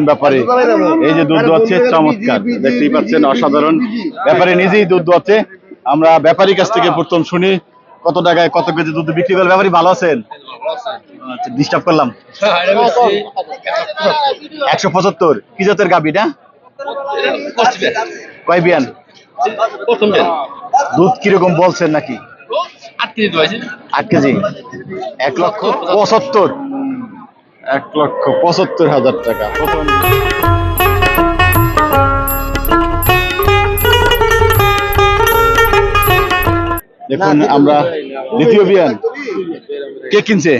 ব্যাপারে এই যে দুধ দোয়াচ্ছে চমৎকার, দেখতেই পাচ্ছেন অসাধারণ। ব্যাপারে নিজেই দুধ দোয়াচ্ছে। আমরা ব্যাপারীর কাছ থেকে প্রথম শুনি কত টাকায় কত কেজি দুধ বিক্রি করে। ব্যাপারী ভালো আছেন? আচ্ছা, ডিস্টার্ব করলাম। 175 কি জাতের গাভী না? কয় বিয়ান? দুধ কিরকম বলছেন নাকি? 8 কেজি। 1,75,000। 1,75,000 টাকা প্রথম। দেখুন আমরা দ্বিতীয় বিয়ান কে কিনছে?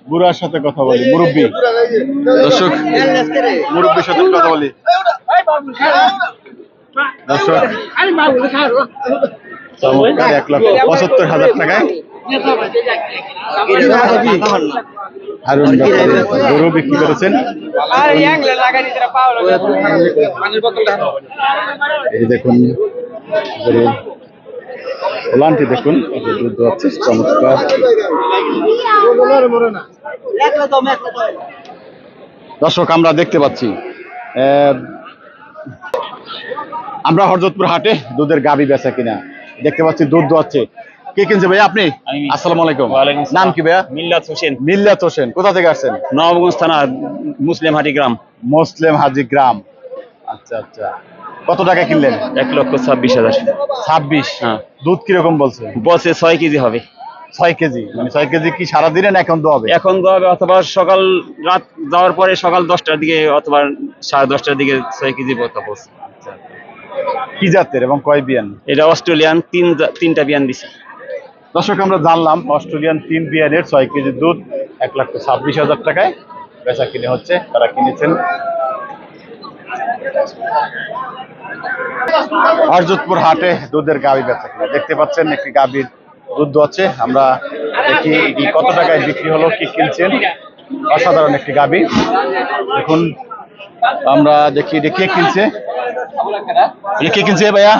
বুড়ার সাথে কথা বলি, মুরব্বী। দর্শক মুরব্বীর সাথে কথা বলি। দর্শক চমৎকার 1,75,000 টাকায় হারুন গরু বিক্রি করেছেন। এই দেখুন ওলানটি দেখুন, দুধ দোয়াচ্ছে চমৎকার। দর্শক আমরা দেখতে পাচ্ছি আমরা হরজতপুর হাটে দুধের গাভী বেচা কিনা দেখতে পাচ্ছি। দুধ দোয়াচ্ছে কে কিনছে ভাইয়া? আপনি? আসসালামু আলাইকুম। নাম কি ভাইয়া? মিল্লাত হোসেন। মিল্লাত হোসেন। কোথা থেকে আসছেন? নবাবগঞ্জ থানা মুসলিম হাটি গ্রাম। মুসলিম হাজি গ্রাম। আচ্ছা আচ্ছা, কত টাকা কিনলেন? 1,26,000। 26? হ্যাঁ। দুধ কিরকম বলছে? বলছে 6 কেজি হবে। 6 কেজি? মানে 6 কেজি কি সারাদিনে না এখন দোয়াবে? এখন তো হবে, অথবা সকাল রাত যাওয়ার পরে সকাল 10টার দিকে অথবা 10:30টার দিকে 6 কেজি বলতে বলছে। কি জাতের এবং কয় বিয়ান? এটা অস্ট্রেলিয়ান তিনটা বিয়ান দিছে। দর্শক আমরা জানলাম অস্ট্রেলিয়ান 3 বিয়ানের 6 কেজি দুধ 1,26,000 টাকায় বেচা কিনে হচ্ছে। তারা কিনেছেন হরজতপুর হাটে দুধের গাভী বেচা কিনা দেখতে পাচ্ছেন। একটি গাভীর দুধ দোয়াচ্ছে। আমরা দেখি এটি কত টাকায় বিক্রি হলো, কি কিনছেন। অসাধারণ একটি গাভী দেখুন। আমরা দেখি এটি কে কিনছে। কে কিনছে ভাইয়া?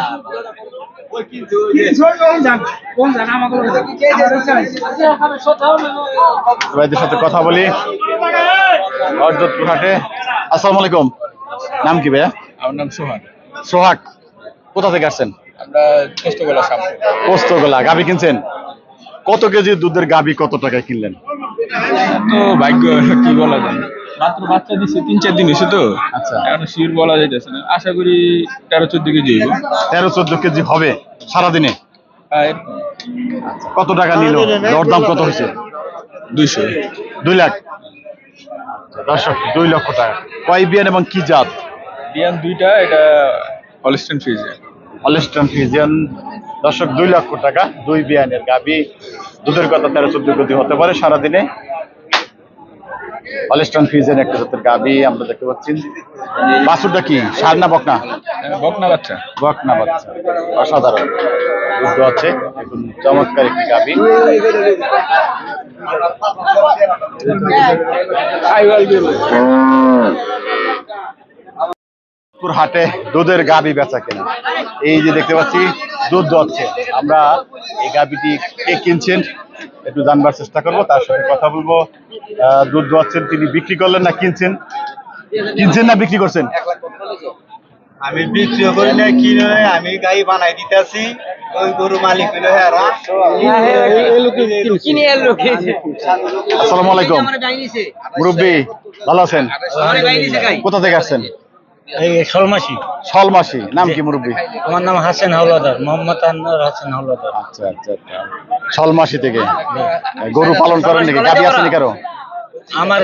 ভাইদের সাথে কথা বলি হরজতপুর হাটে। আসসালামু আলাইকুম। নাম কি ভাইয়া? আমার নাম সোহান। সোহাগ। কোথা থেকে আসছেন? আমরা পোস্তগোলা সামনে। পোস্তগোলা। গাভী কিনছেন? কত কেজি দুধের গাভী কত টাকায় কিনলেন? তো ভাগ্য কি বলা যায়, মাত্র বাচ্চা দিচ্ছে 3-4 দিন হয়েছে তো। আচ্ছা, এখন শিওর বলা যাইতেছে না। আশা করি 13-14 কেজি হইব। 13-14 কেজি হবে সারাদিনে? কত টাকা নিল? দরদাম কত হয়েছে? 200। 2 লাখ। দর্শক 2 লক্ষ টাকা। কয় বিয়ান এবং কি জাত? বিয়ান দুইটা, এটা হলস্টাইন ফ্রিজিয়ান। Holstein Friesian. দর্শক 2 লক্ষ টাকা 2 বিয়ানের গাভী। দুধের কথা 13-14 কেজি হতে পারে সারাদিনে। হলস্টাইন ফ্রিজিয়ান একটা জাতের গাভী আমরা দেখতে পাচ্ছি। বাছুরটা কি ষাঁড় না বকনা? বকনা বাচ্চা। বকনা বাচ্চা। অসাধারণ দুধ আছে। এখন চমৎকার একটি গাভী। হাটে দুধের গাভী বেচা কেনা এই যে দেখতে পাচ্ছি দুধ দোয়াচ্ছে। আমরা এই গাভীটি কে কিনছেন একটু জানবার চেষ্টা করব, তার সাথে কথা বলবো। দুধ দোয়াচ্ছেন তিনি, বিক্রি করলেন না কিনছেন? কিনছেন না বিক্রি করছেন? আমি বিক্রি করি না, কিনে আমি গাই বানাই দিতেছি। ওই গরু মালিক হইলো আসসালামু আলাইকুম। মুরব্বী ভালো আছেন? কোথা থেকে আসছেন? সলমাসি। সলমাসি। নাম কি মুরব্বী? আমার নাম হাসান হাওলাদার, মোহাম্মদ আনোয়ার হাসান হাওলাদার। আচ্ছা আচ্ছা আচ্ছা। সলমাসি থেকে গরু পালন করেন নাকি? গাভী আছে নাকি কারো? আমার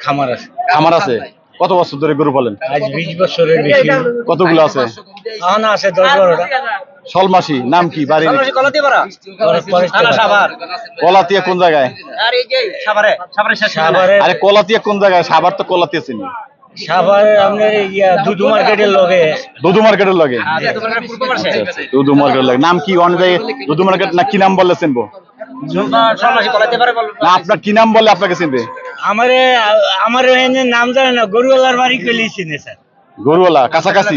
খামার আছে। খামার আছে? কত বছর ধরে গরু পালেন? আজ 20 বছরের বেশি। কতগুলো আছে? এখন আছে 10-12টা। সলমাসি। নাম কি? বাড়ি? কলাতিয়া কোন জায়গায়? আরে কলাতিয়া কোন জায়গায়? সাভার তো কলাতিয়া চিনি। সাভার আপনার দুধু মার্কেটের লগে। দুধু মার্কেটের লগে? দুধু মার্কেটের লগে। নাম কি? অনুযায়ী দুধু মার্কেট না কি নাম বললে চিনবো না? আপনার কি নাম বললে আপনাকে চিনবে? আমার নাম জানে না, গরুওয়ালার বাড়ি কইলেই চিনে স্যার। গরুওয়ালা কাছাকাছি?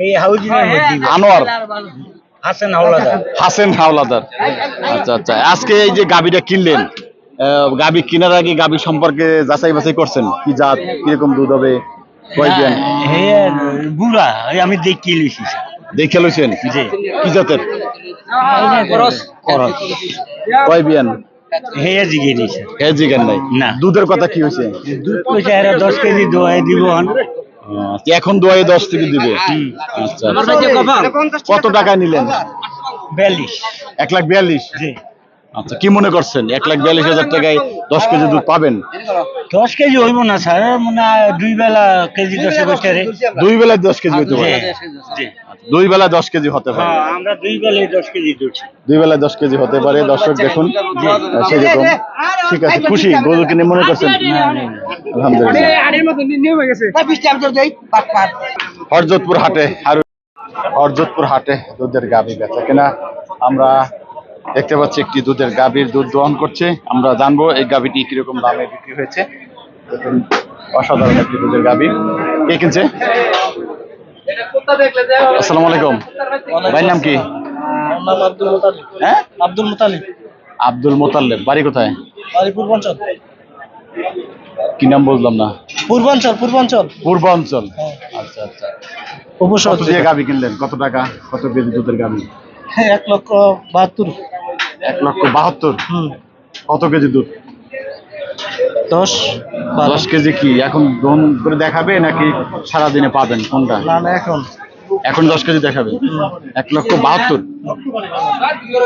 এই হাউজিং এর মধ্যে। আনোয়ার? হাসান হাওলাদার। হাসেন হাওলাদার। আচ্ছা আচ্ছা, আজকে এই যে গাবিটা কিনলেন, গাবি কেনার আগে গাবি সম্পর্কে যাচাই বাছাই করছেন, কি জাত, কিরকম দুধ হবে, কয় বিয়ান হ্যাঁ বুড়া আমি দেখি লিখি দেখে লইছেন? জি। কি জাতের? করস কয় বিয়ান? হ্যাঁ জিগে নিছে হেজি গান নাই না। দুধের কথা কি হয়েছে? দুধ পয়সা এরা 10 কেজি দোয়াই দিব এখন দোয়াই 10 থেকে দিবে। আচ্ছা আচ্ছা। কত টাকা নিলেন? 42 1,42,000। জি। আচ্ছা, কি মনে করছেন 1,42,000 টাকায় 10 কেজি দুধ পাবেন? 10 কেজি হইব না স্যার, মনে হয় 2 বেলা কেজি 10 বছরে। 2 বেলায় 10 কেজি হতে পারে। জি। 2 বেলায় 10 কেজি হতে পারে। হ্যাঁ আমরা 2 বেলায় 10 কেজি দুধছি। 2 বেলায় 10 কেজি হতে পারে। দর্শক দেখুন, সেরকম ঠিক আছে, খুশি গরু কিনে মনে করছেন? আলহামদুলিল্লাহ। হরজতপুর হাটে হরজতপুর হাটে দুধের গাভী বেচা কেনা আমরা দেখতে পাচ্ছি। একটি দুধের গাভীর দুধ দহন করছে। আমরা জানবো এই গাভীটি কিরকম দামে বিক্রি হয়েছে। দেখুন, অসাধারণ একটি দুধের গাভী। কে কিনছে? আসসালামু আলাইকুম, ভাইয়ের নাম কি? হ্যাঁ, আব্দুল মুতালিব। আব্দুল মোতাল্লেব। বাড়ি কোথায়? বাড়ি পূর্বাঞ্চল। কি নাম বুঝলাম না। পূর্বাঞ্চল। পূর্বাঞ্চল। আচ্ছা আচ্ছা। কত দিয়ে গাভী কিনলেন? কত টাকা, কত কেজি দুধের গাভী? 1,72,000। 1,72,000। হুম। কত কেজি দুধ? 10 10 কেজি। কি এখন দহন করে দেখাবে নাকি সারাদিনে পাবেন, কোনটা? না এখন এখন 10 কেজি দেখাবে। 1,72,000।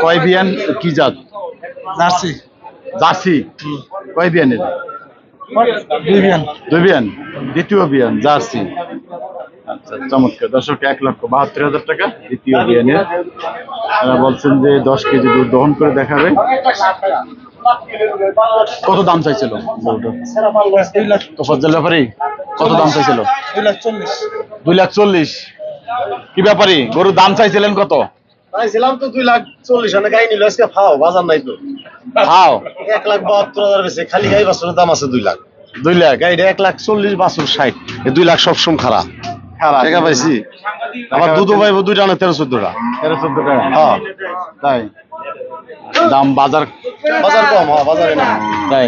কয় বিয়ান, কি জাত? জার্সি। জার্সি। কয় বিয়ানের? 2 বিয়ান। 2 বিয়ান। দ্বিতীয় বিয়ান জার্সি। আচ্ছা, চমৎকার। দর্শক, 1,72,000 টাকা দ্বিতীয় বিয়ানের। তারা বলছেন যে 10 কেজি দুধ দহন করে দেখাবে। কত দাম চাইছিল গরুটার? 2 লাখ। তোফাজ্জল ব্যাপারী কত দাম চাইছিল? 2,40,000। 2,40,000। কি ব্যাপারী, গরুর দাম চাইছিলেন কত? চাইছিলাম তো 2,40,000, অনেক গাই নিল আজকে ফাও বাজার নাই তো। হাও 1,72,000 বেশি, খালি গাই বাছুরের দাম আছে 2 লাখ। 2 লাখ। গাইটা 1,40,000 বাছুর 60, 2 লাখ সবসময় খারাপ খারাপ টাকা পাইছি। আবার দুধও পাইবো 2টা না 13-14টা। 13-14 টাকা। হ্যাঁ তাই দাম বাজার বাজার কম, হ্যাঁ বাজারে না। তাই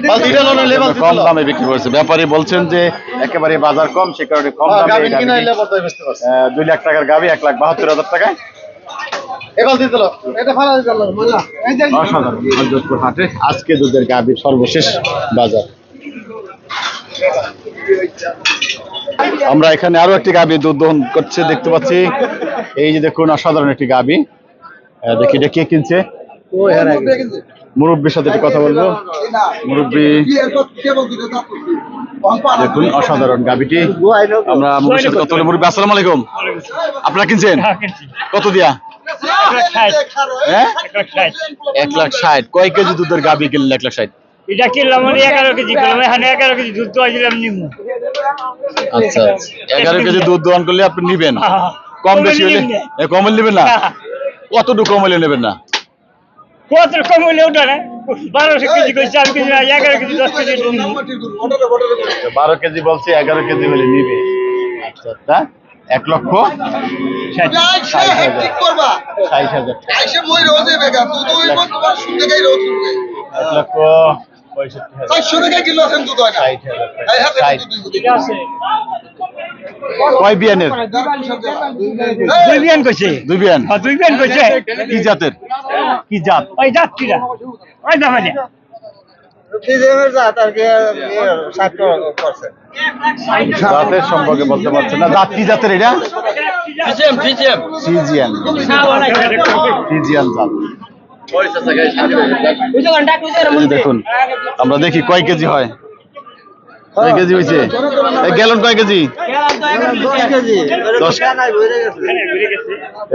বালতিটা লোনে লেবাল কম দামে বিক্রি করেছে। ব্যাপারী বলছেন যে একেবারে বাজার কম, সে কারণে কম দামে গাবি এই কিনা গাভীটি, এলে বর্তমানে বেচতে পারছে। 2 লাখ টাকার গাভী 1,72,000 টাকায়। এবাল দিতে লো এটা ফালা দিতে লো মজা এই যে অসাধারণ। হরজতপুর হাটে আজকে দুধের গাভীর সর্বশেষ বাজার। আমরা এখানে আরো একটি গাভী দুধ দহন করছে দেখতে পাচ্ছি। এই যে দেখুন, অসাধারণ একটি গাভী। দেখি এটা কে কিনছে। মুরব্বীর সাথে একটু কথা বলবো। মুরব্বী, দেখুন অসাধারণ গাভীটি। আমরা মুরব্বীর সাথে কথা বলি। মুরব্বী, আসসালামু আলাইকুম। আপনারা কিনছেন কত দিয়া? হ্যাঁ, 1,60,000। কয় কেজি দুধের গাভী কিনলেন? 1,60,000। এটা কিনলাম 11 কেজি কিনলাম, এখানে 11 কেজি দুধ তো আইছিলাম নিমু। আচ্ছা, 11 কেজি দুধ দহন করলে আপনি নিবেন। কম বেশি হলে কম হলে নেবেন না? কতটুকু কম হলে নেবেন না? কত কম হইলে ওটা না 12 কেজি কইছে, আমি কিছু 11 কেজি 10 কেজি নিমু। 12 কেজি বলছে, 11 কেজি হলে নিবে। আচ্ছা আচ্ছা। 1,60,000। 60,000 টাকা। 1,65,000 টাকা। 60,000 কয় বিয়ানের? 2 বিয়ান কইছে। 2 বিয়ান। হ্যাঁ 2 বিয়ান কইছে। কি জাতের? কি জাত? ওই যাত্রীরা ওই দামানে ফিজেমের জাত আর কি 60%। জাতের সম্পর্কে বলতে পারছেন না। জাত কি জাতের এটা? ফ্রিজিয়ান। ফ্রিজিয়ান জাত। এই যে দেখুন, আমরা দেখি কয় কেজি হয়। কয় কেজি হয়েছে? এই গ্যালন কয় কেজি? 10 কেজি 10 নাই বইরে গেছে।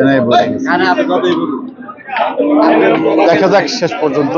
এনে বলে গেছে। আরে আপনি কতই বলুন। দেখা যাক শেষ পর্যন্ত।